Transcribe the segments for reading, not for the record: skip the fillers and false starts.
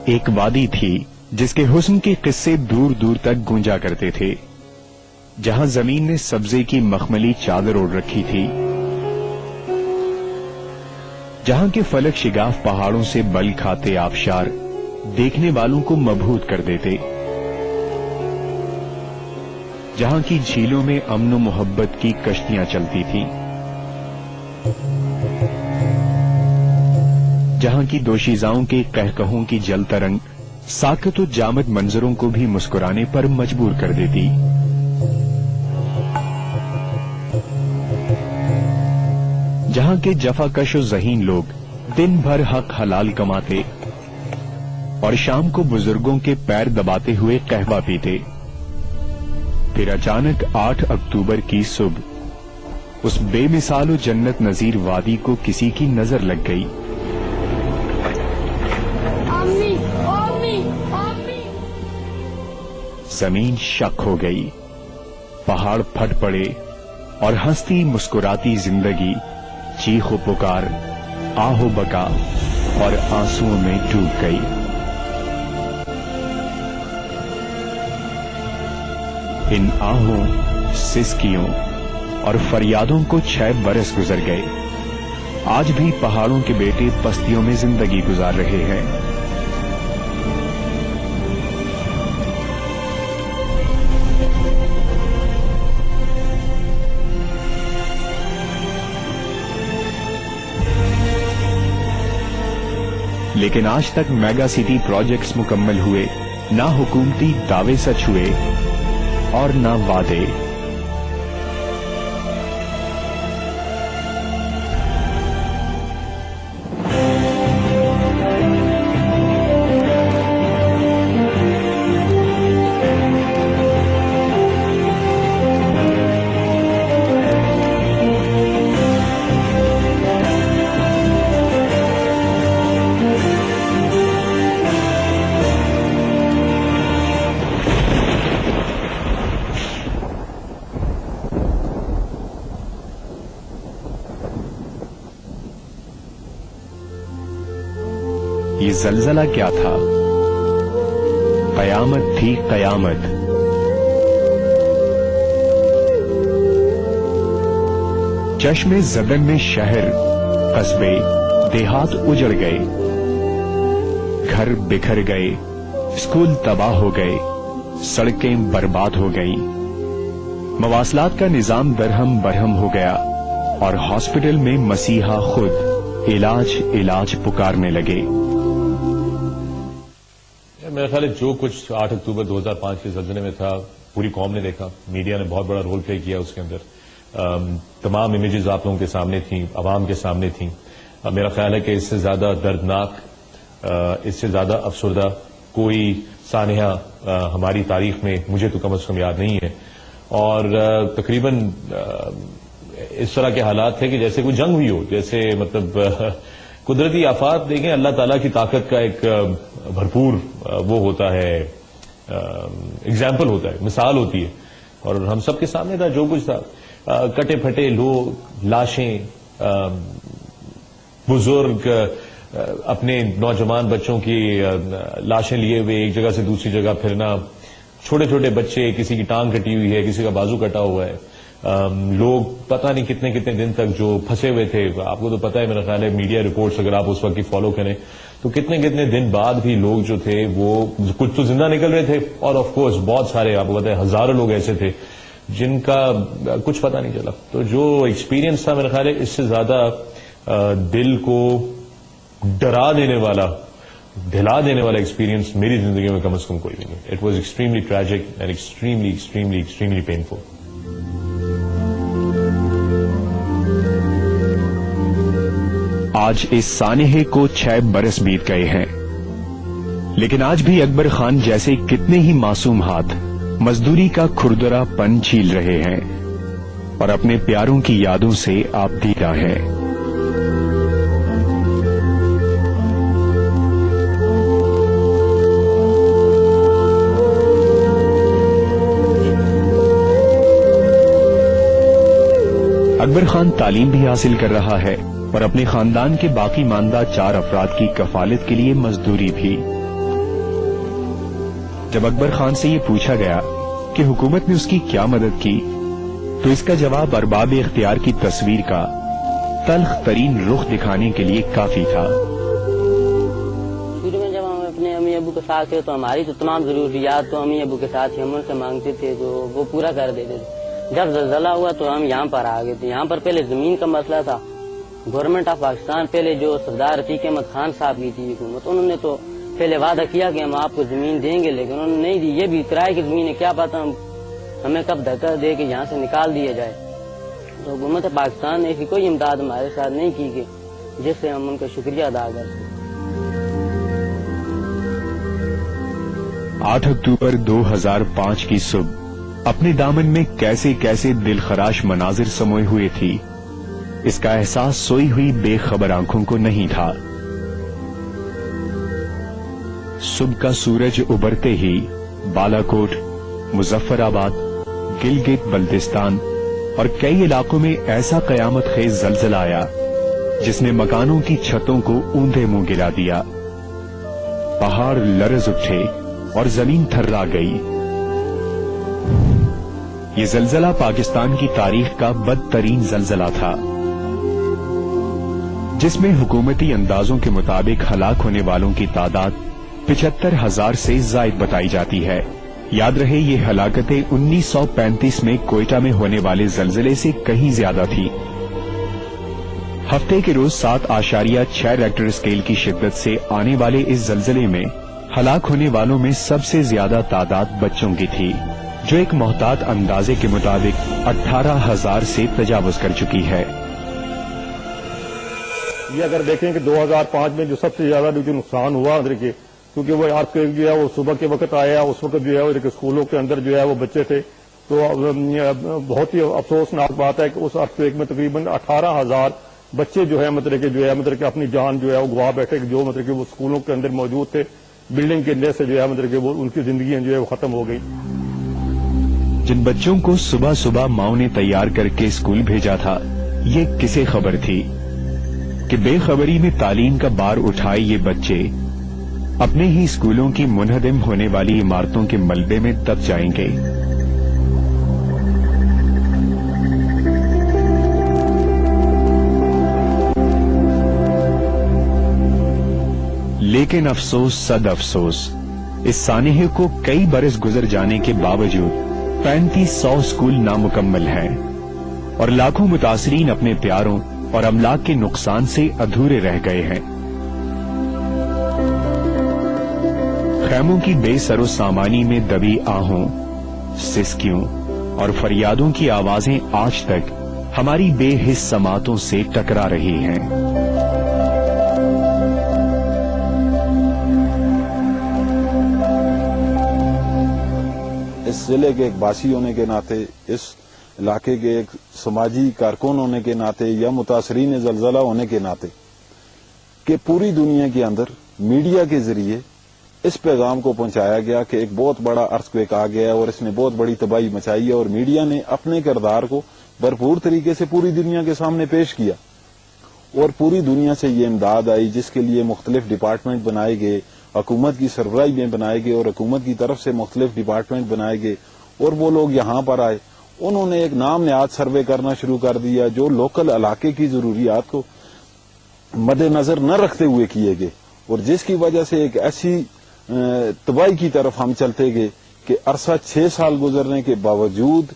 ایک وادی تھی جس کے حسن کے قصے دور دور تک گونجا کرتے تھے، جہاں زمین نے سبزے کی مخملی چادر اوڑھ رکھی تھی، جہاں کے فلک شگاف پہاڑوں سے بل کھاتے آبشار دیکھنے والوں کو مبہوت کر دیتے، جہاں کی جھیلوں میں امن و محبت کی کشتیاں چلتی تھیں، جہاں کی دوشیزاؤں کے قہقہوں کی جل ترنگ ساکت و جامد منظروں کو بھی مسکرانے پر مجبور کر دیتی، جہاں کے جفاکش و ذہین لوگ دن بھر حق حلال کماتے اور شام کو بزرگوں کے پیر دباتے ہوئے قہوہ پیتے، پھر اچانک 8 اکتوبر کی صبح اس بے مثال و جنت نظیر وادی کو کسی کی نظر لگ گئی۔ زمین شک ہو گئی، پہاڑ پھٹ پڑے اور ہنستی مسکراتی زندگی چیخ و پکار، آہ و بکا اور آنسوؤں میں ڈوب گئی۔ ان آہوں، سسکیوں اور فریادوں کو 6 برس گزر گئے، آج بھی پہاڑوں کے بیٹے پستیوں میں زندگی گزار رہے ہیں۔ لیکن آج تک میگا سٹی پروجیکٹس مکمل ہوئے نہ، حکومتی دعوے سچ ہوئے اور نہ وعدے۔ یہ زلزلہ کیا تھا؟ قیامت تھی قیامت۔ چشم زدن میں شہر، قصبے، دیہات اجڑ گئے، گھر بکھر گئے، اسکول تباہ ہو گئے، سڑکیں برباد ہو گئیں، مواصلات کا نظام درہم برہم ہو گیا اور ہاسپٹل میں مسیحا خود علاج علاج پکارنے لگے۔ میرا خیال ہے جو کچھ 8 اکتوبر 2005 کے زلزلے میں تھا پوری قوم نے دیکھا، میڈیا نے بہت بڑا رول پلے کیا اس کے اندر، تمام امیجز آپ لوگوں کے سامنے تھیں، عوام کے سامنے تھیں۔ میرا خیال ہے کہ اس سے زیادہ دردناک، اس سے زیادہ افسردہ کوئی سانحہ ہماری تاریخ میں مجھے تو کم از کم یاد نہیں ہے، اور تقریباً اس طرح کے حالات تھے کہ جیسے کوئی جنگ ہوئی ہو، جیسے مطلب قدرتی آفات دیکھیں، اللہ تعالیٰ کی طاقت کا ایک بھرپور وہ ہوتا ہے، اگزامپل ہوتا ہے، مثال ہوتی ہے، اور ہم سب کے سامنے تھا جو کچھ تھا، کٹے پھٹے لوگ، لاشیں، بزرگ اپنے نوجوان بچوں کی لاشیں لیے ہوئے ایک جگہ سے دوسری جگہ پھرنا، چھوٹے چھوٹے بچے، کسی کی ٹانگ کٹی ہوئی ہے، کسی کا بازو کٹا ہوا ہے، لوگ پتہ نہیں کتنے کتنے دن تک جو پھنسے ہوئے تھے۔ آپ کو تو پتہ ہے، میرا خیال ہے میڈیا رپورٹس اگر آپ اس وقت کی فالو کریں تو کتنے کتنے دن بعد بھی لوگ جو تھے وہ کچھ تو زندہ نکل رہے تھے، اور آف کورس بہت سارے، آپ کو پتہ ہے ہزاروں لوگ ایسے تھے جن کا کچھ پتہ نہیں چلا۔ تو جو ایکسپیرینس تھا میرا خیال ہے اس سے زیادہ دل کو ڈرا دینے والا، دھلا دینے والا ایکسپیرینس میری زندگی میں کم از کم کوئی بھی نہیں۔ It was extremely tragic and extremely extremely extremely painful. آج اس سانحے کو 6 برس بیت گئے ہیں، لیکن آج بھی اکبر خان جیسے کتنے ہی معصوم ہاتھ مزدوری کا کھردرا پن چھیل رہے ہیں اور اپنے پیاروں کی یادوں سے آپ دیدہ ہیں۔ اکبر خان تعلیم بھی حاصل کر رہا ہے اور اپنے خاندان کے باقی ماندہ 4 افراد کی کفالت کے لیے مزدوری بھی۔ जब अकबर खान से ये पूछा गया कि हुकूमत ने उसकी क्या मदद की, तो इसका जवाब अरबाब इख्तियार की तस्वीर का तल्ख तरीन रुख दिखाने के लिए काफी था। शुरू में जब हम अपने अम्मी अबू के साथ थे तो हमारी तो तमाम जरूरियात तो अम्मी अबू के साथ ही हम उनसे मांगते थे तो वो पूरा कर देते थे। जब ज़लज़ला हुआ तो हम यहाँ पर आ गए थे। यहाँ पर पहले जमीन का मसला था। गवर्नमेंट ऑफ पाकिस्तान पहले जो सरदार रफीक अहमद खान साहब की थी हुकूमत, उन्होंने तो पहले वादा किया कि हम आपको जमीन देंगे, लेकिन उन्होंने नहीं दी। ये भी किराए की जमीन है, क्या पता हमें कब धक्का दे के यहाँ से निकाल दिया जाए। तो हुकूमत पाकिस्तान ने ऐसी कोई इमदाद हमारे साथ नहीं की कि जिससे हम उनका शुक्रिया अदा कर सकें। 8 अक्टूबर 2005 की सुबह अपने दामन में कैसे कैसे दिलखराश मनाजिर समोए हुए थी, इसका एहसास सोई हुई बेखबर आंखों को नहीं था। सुबह का सूरज उबरते ही बालाकोट, मुजफ्फराबाद, गिलगित बल्तिस्तान और कई इलाकों में ऐसा कयामत खेज जलजला आया जिसने मकानों की छतों को ऊंधे मुंह गिरा दिया। पहाड़ लरज उठे और जमीन थर्रा गई। ये जलजला पाकिस्तान की तारीख का बदतरीन जलजला था, जिसमें हुकूमती अंदाजों के मुताबिक हलाक होने वालों की तादाद 75,000 से जायद बताई जाती है। याद रहे, ये हलाकतें 1935 में कोयटा में होने वाले जलजले से कहीं ज्यादा थी। हफ्ते के रोज 7.6 रेक्टर स्केल की शिद्दत से आने वाले इस जलजले में हलाक होने वालों में सबसे ज्यादा तादाद बच्चों की थी, जो एक मोहतात अंदाजे के मुताबिक 18,000 से तजावुज कर चुकी है। ये अगर देखें कि 2005 में जो सबसे ज्यादा जो नुकसान हुआ देखिए, क्योंकि वो अर्थक्वेक जो है वो सुबह के वक्त आया, उस वक्त जो है वो स्कूलों के अंदर जो है वो बच्चे थे, तो बहुत ही अफसोसनाक बात है कि उस अर्थक्वेक में तकरीबन 18,000 बच्चे जो है मतलब कि अपनी जान जो है वो गवा बैठे, जो मतलब कि वो स्कूलों के अंदर मौजूद थे। बिल्डिंग के अंदर से जो है मतलब कि वो उनकी जिंदगी जो है वो खत्म हो गई। जिन बच्चों को सुबह सुबह माओ ने तैयार करके स्कूल भेजा था, ये किसे खबर थी कि बेखबरी में तालीम का बार उठाए ये बच्चे अपने ही स्कूलों की मुनहदम होने वाली इमारतों के मलबे में दब जाएंगे। लेकिन अफसोस सद अफसोस, इस सानहे को कई बरस गुजर जाने के बावजूद 3500 स्कूल नामुकम्मल हैं और लाखों मुतासरीन अपने प्यारों और अमलाक के नुकसान से अधूरे रह गए हैं। खैमों की बेसरो सामानी में दबी आहों, सिसकियों और फरियादों की आवाजें आज तक हमारी बेहिस समातों से टकरा रही हैं। इस जिले के एक बासी होने के नाते, इस इलाके के एक समाजी कारकुन होने के नाते या मुतासरीन जलजला होने के नाते कि पूरी दुनिया के अंदर मीडिया के जरिए इस पैगाम को पहुंचाया गया कि एक बहुत बड़ा अर्थक्वेक आ गया है और इसने बहुत बड़ी तबाही मचाई है, और मीडिया ने अपने किरदार को भरपूर तरीके से पूरी दुनिया के सामने पेश किया और पूरी दुनिया से ये इमदाद आई, जिसके लिए मुख्तलिफ डिपार्टमेंट बनाए गए, हुकूमत की सरबराही में बनाए गए और हुकूमत की तरफ से मुख्तलिफ डिपार्टमेंट बनाए गए, और वो लोग यहाँ पर आए, उन्होंने एक नाम नहाद सर्वे करना शुरू कर दिया जो लोकल इलाके की जरूरियात को मद्देनजर न रखते हुए किए गए, और जिसकी वजह से एक ऐसी तबाही की तरफ हम चलते गए कि अरसा 6 साल गुजरने के बावजूद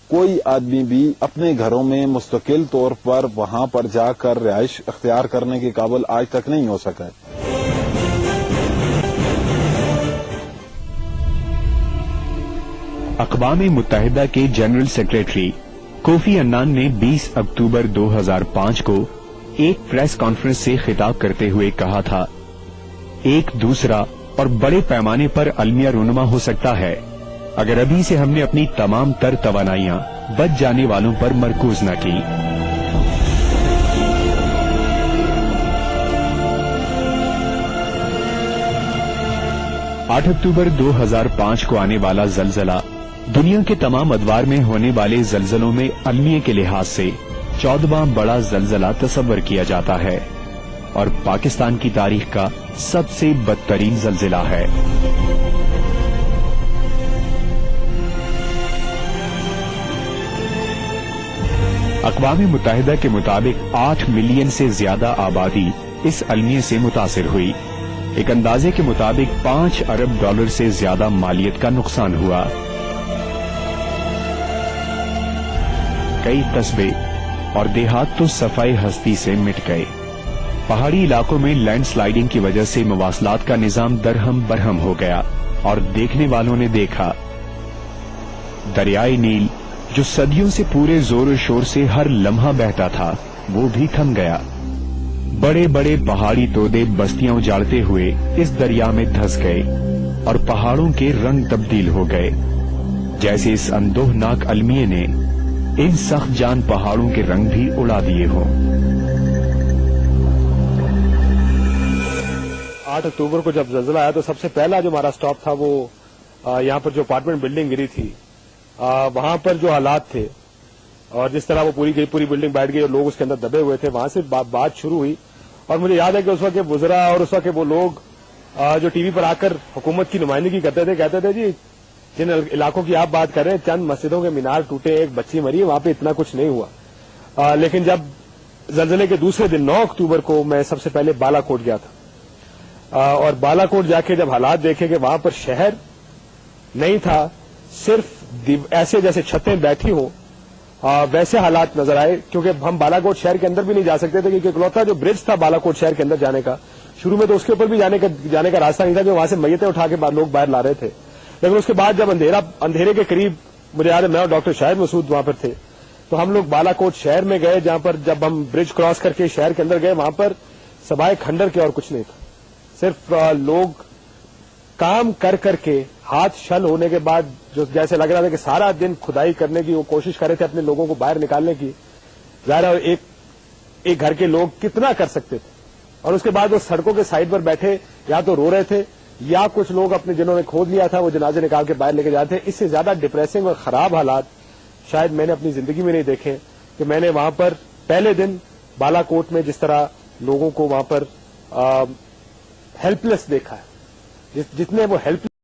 कोई आदमी भी अपने घरों में मुस्तकिल तौर पर वहां पर जाकर रिहाइश अख्तियार करने के काबिल आज तक नहीं हो सका है। अक़वाम मुत्तहिदा के जनरल सेक्रेटरी कोफी अन्नान ने 20 अक्टूबर 2005 को एक प्रेस कॉन्फ्रेंस से खिताब करते हुए कहा था, एक दूसरा और बड़े पैमाने पर अलमिया रूनुमा हो सकता है अगर अभी से हमने अपनी तमाम तर तवानाइयां बच जाने वालों पर मरकूज न की। 8 अक्टूबर 2005 को आने वाला जलजला दुनिया के तमाम अदवार में होने वाले जलजलों में अलमिये के लिहाज से 14वां बड़ा जलजला तसव्वुर किया जाता है और पाकिस्तान की तारीख का सबसे बदतरीन जलजिला है। अक़वाम मुत्तहिदा के मुताबिक 8 मिलियन से ज्यादा आबादी इस अलमिये से मुतासिर हुई। एक अंदाजे के मुताबिक $5 अरब से ज्यादा मालियत का नुकसान हुआ। कई कस्बे और देहात तो सफाई हस्ती से मिट गए। पहाड़ी इलाकों में लैंडस्लाइडिंग की वजह से मवासलात का निजाम दरहम बरहम हो गया और देखने वालों ने देखा दरियाए नील जो सदियों से पूरे जोर शोर से हर लम्हा बहता था वो भी थम गया। बड़े बड़े पहाड़ी तोदे बस्तियां उजाड़ते हुए इस दरिया में धंस गए और पहाड़ों के रंग तब्दील हो गए, जैसे इस अंदोहनाक अलमिये ने इन सख्त जान पहाड़ों के रंग भी उड़ा दिए हों। 8 अक्टूबर को जब ज़लज़ला आया तो सबसे पहला जो हमारा स्टॉप था वो यहाँ पर जो अपार्टमेंट बिल्डिंग गिरी थी वहां पर जो हालात थे और जिस तरह वो पूरी बिल्डिंग बैठ गई और लोग उसके अंदर दबे हुए थे, वहां से बात शुरू हुई। और मुझे याद है कि उस वक्त के वुज़रा और उस वक्त के वो लोग जो टीवी पर आकर हुकूमत की नुमाइंदगी करते थे, कहते थे जी जिन इलाकों की आप बात कर रहे हैं चंद मस्जिदों के मीनार टूटे, एक बच्ची मरी, वहां पे इतना कुछ नहीं हुआ। लेकिन जब ज़लज़ले के दूसरे दिन 9 अक्टूबर को मैं सबसे पहले बालाकोट गया था और बालाकोट जाके जब हालात देखे कि वहां पर शहर नहीं था, सिर्फ ऐसे जैसे छतें बैठी हो वैसे हालात नजर आए। क्योंकि हम बालाकोट शहर के अंदर भी नहीं जा सकते थे क्योंकि इकलौता जो ब्रिज था बालाकोट शहर के अंदर जाने का, शुरू में तो उसके ऊपर भी जाने का रास्ता नहीं था कि वहां से मैयतें उठा के लोग बाहर ला रहे थे। लेकिन उसके बाद जब अंधेरे के करीब, मुझे याद है मैं और डॉक्टर शाहिद मसूद वहां पर थे, तो हम लोग बालाकोट शहर में गए, जहां पर जब हम ब्रिज क्रॉस करके शहर के अंदर गए वहां पर सवाए खंडर के और कुछ नहीं था। सिर्फ लोग काम कर करके हाथ शल होने के बाद जो जैसे लग रहा था कि सारा दिन खुदाई करने की वो कोशिश कर रहे थे अपने लोगों को बाहर निकालने की। ज़ाहिर एक घर के लोग कितना कर सकते थे। और उसके बाद वो सड़कों के साइड पर बैठे या तो रो रहे थे या कुछ लोग अपने जिन्होंने खोद लिया था वो जनाजे निकाल के बाहर लेके जाते थे। इससे ज्यादा डिप्रेसिंग और खराब हालात शायद मैंने अपनी जिंदगी में नहीं देखे कि मैंने वहां पर पहले दिन बालाकोट में जिस तरह लोगों को वहां पर हेल्पलेस देखा है, जितने वो हेल्प